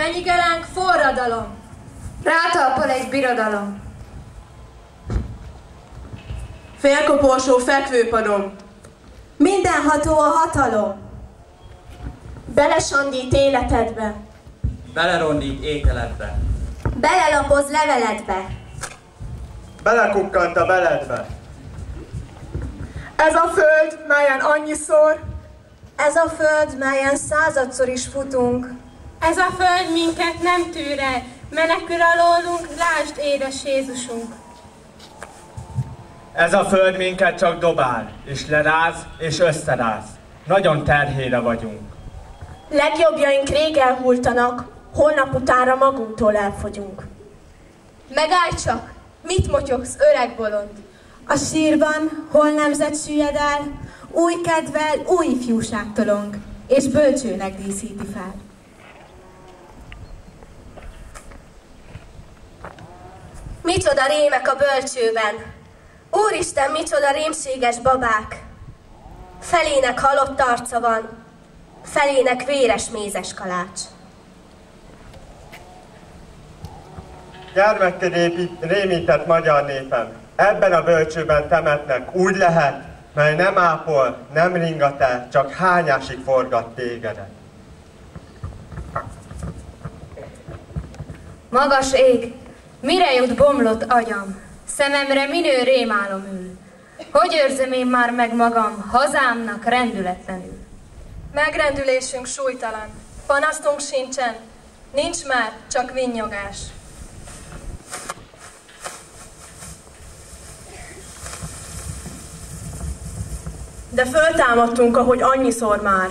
Fenyigelánk forradalom. Rátalpol egy birodalom. Félkoporsó fekvőpadom. Mindenható a hatalom. Belesandít életedbe. Belerondít ételedbe. Belelapoz leveledbe. Belekukkant a beledbe. Ez a föld, melyen annyiszor, Ez a föld, melyen századszor is futunk. Ez a föld minket nem tűr el, menekül alólunk, lásd édes Jézusunk. Ez a föld minket csak dobál, és leráz, és összeráz. Nagyon terhére vagyunk. Legjobbjaink rég elhultanak, holnap utánra magunktól elfogyunk. Megállj csak! Mit motyogsz, öreg bolond? A sírban, hol nemzet süllyed el, új kedvel, új ifjúság tolong, és bölcsőnek díszíti fel. Micsoda rémek a bölcsőben! Úristen, micsoda rémséges babák! Felének halott arca van, felének véres mézes kalács. Gyermekként rémített magyar népem. Ebben a bölcsőben temetnek, úgy lehet, mely nem ápol, nem ringat el, csak hányásig forgat tégedet. Magas ég, mire jut bomlott agyam, szememre minő rémálom ül. Hogy őrzöm én már meg magam, hazámnak rendületlenül? Megrendülésünk súlytalan, panasztunk sincsen, nincs már, csak vinnyogás. De föltámadtunk, ahogy annyiszor már.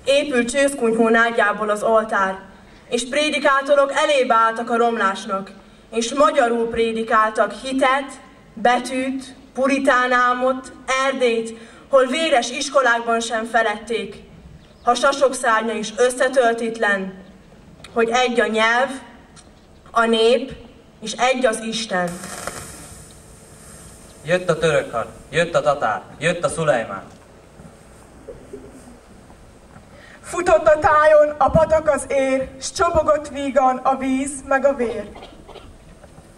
Épült csőszkunyhó nádjából az oltár, és prédikátorok elébe álltak a romlásnak, és magyarul prédikáltak hitet, betűt, puritán álmot, Erdélyt, hol véres iskolákban sem feledték, ha sasok szárnya is összetöltitlen, hogy egy a nyelv, a nép, és egy az Isten. Jött a török had, jött a tatár, jött a Szulejmán. futott a tájon a patak az ér, s csobogott vígan a víz meg a vér.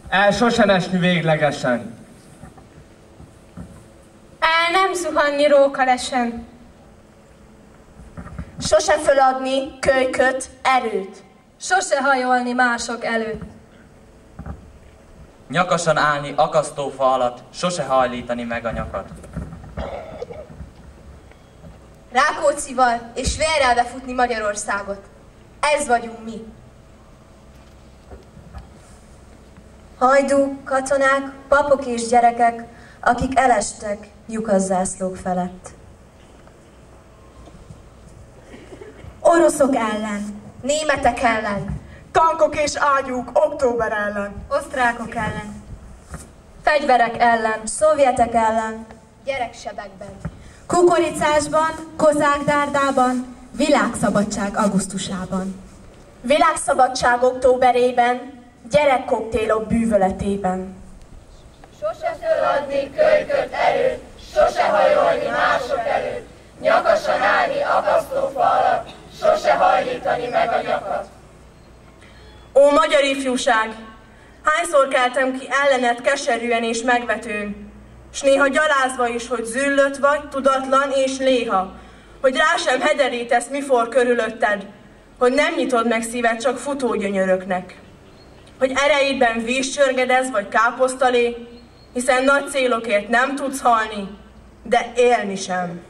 El sosem esni véglegesen. El nem zuhanni rókalesen. Sose föladni kölyköt, erőt. Sose hajolni mások előtt. Nyakasan állni akasztófa alatt, sose hajlítani meg a nyakat. Rákóczival és vérrel befutni Magyarországot. Ez vagyunk mi. Hajdúk, katonák, papok és gyerekek, akik elestek lyukaszászlók felett. Oroszok ellen, Németek ellen, Tankok és ágyúk október ellen. Osztrákok ellen, fegyverek ellen, szovjetek ellen, gyereksebekben. kukoricásban, kozákdárdában, világszabadság augusztusában. Világszabadság októberében, gyerekkoktélok bűvöletében. Sose föladni kölyköt erőt, sose hajolni mások előtt, nyakasan állni akasztófa alatt, sose hajlítani meg a nyakat. Ó, magyar ifjúság! Hányszor keltem ki ellened keserűen és megvetőn, s néha gyalázva is, hogy züllött vagy, tudatlan és léha, hogy rá sem hederítesz, mi for körülötted, hogy nem nyitod meg szíved csak futógyönyöröknek, hogy ereidben vízcsörgedez vagy káposztalé, hiszen nagy célokért nem tudsz halni, de élni sem.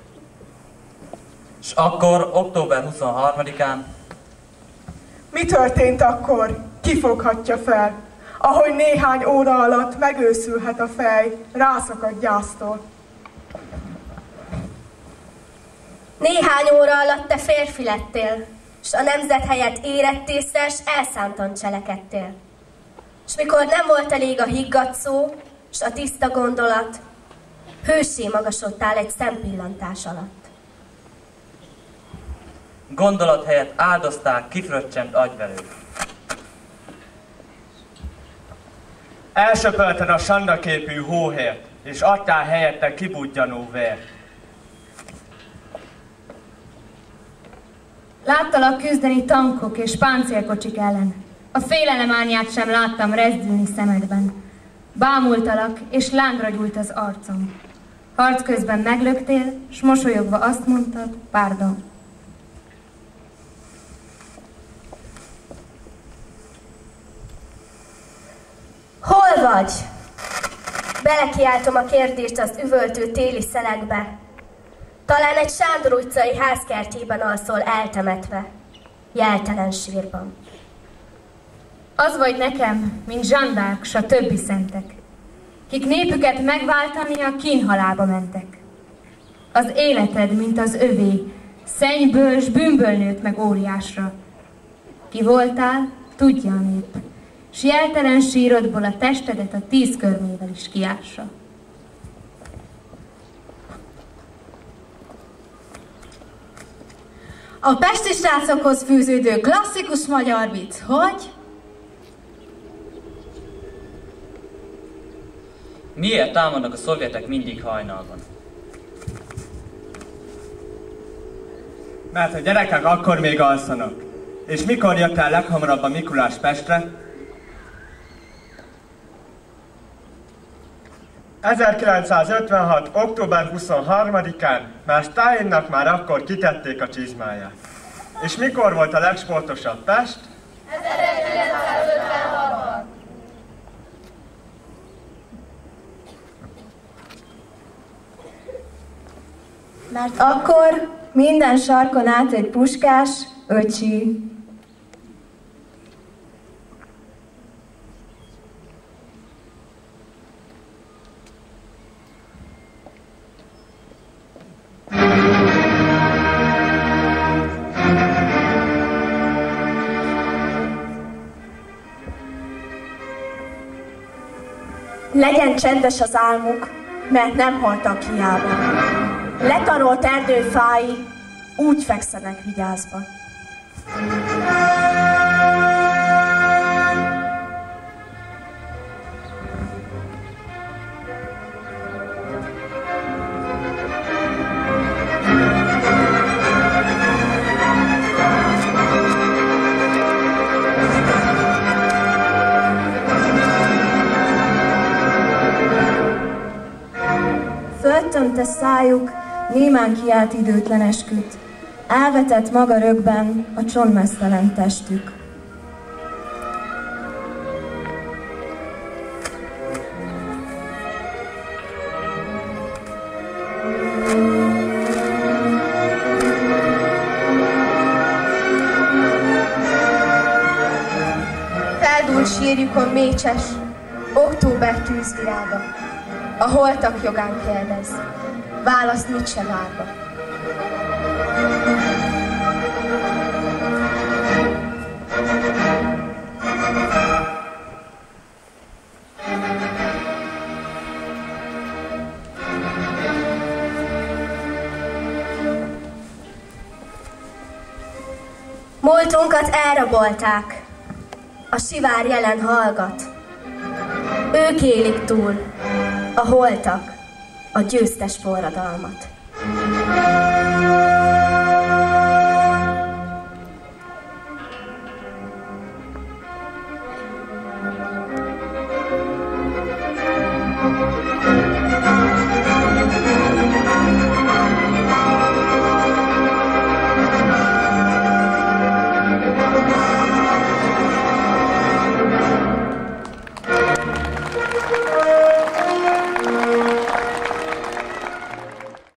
S akkor, október 23-án, Mi történt akkor? Ki foghatja fel? Ahogy néhány óra alatt megőszülhet a fej, rászakad gyásztól. Néhány óra alatt te férfi lettél, s a nemzet helyett érettészre s elszántan cselekedtél. S mikor nem volt elég a higgadt szó, s a tiszta gondolat, hőssé magasodtál egy szempillantás alatt. gondolat helyett áldozták kifröccsent agyvelőt. Elsöpölted a sandaképű hóhért, és adtál helyette kibudjanó vért. Láttalak küzdeni tankok és páncélkocsik ellen. A félelem árnyát sem láttam rezdülni szemedben. Bámultalak, és lángra gyújt az arcom. Harc közben meglöktél, s mosolyogva azt mondtad, párdon. Hol vagy? Belekiáltom a kérdést az üvöltő téli szelekbe. Talán egy Sándor utcai házkertjében alszol eltemetve, jeltelen sírban. Az vagy nekem, mint Jeanne d'Arc, s a többi szentek, kik népüket megváltani a kínhalába mentek. Az életed, mint az övé, szennyből s bűnből nőtt meg óriásra. Ki voltál, tudja a nép, s jeltelen sírodból a testedet a 10 körmével is kiássa. A pesti srácokhoz fűződő klasszikus magyar vicc, hogy? Miért támadnak a szovjetek mindig hajnalban? Mert a gyerekek akkor még alszanak. És mikor jött el leghamarabb a Mikulás Pestre? 1956. október 23-án, mert Stalinnak már akkor kitették a csizmáját. És mikor volt a legsportosabb Pest? 1956-ban. Mert akkor minden sarkon át egy puskás öcsi. Legyen csendes az álmuk, mert nem haltak hiába. Letanolt erdőfái úgy fekszenek vigyázva. Föltömte szájuk, némán kiált időtlen esküt, elvetett maga rögben a csontmeztelen testük. Feldúlt sírjukon mécses, október tűzvirága. A holtak jogán kérdez, választ mit se várva. Múltunkat elrabolták, a sivár jelen hallgat. Ők élik túl, a holtak, a győztes forradalmat.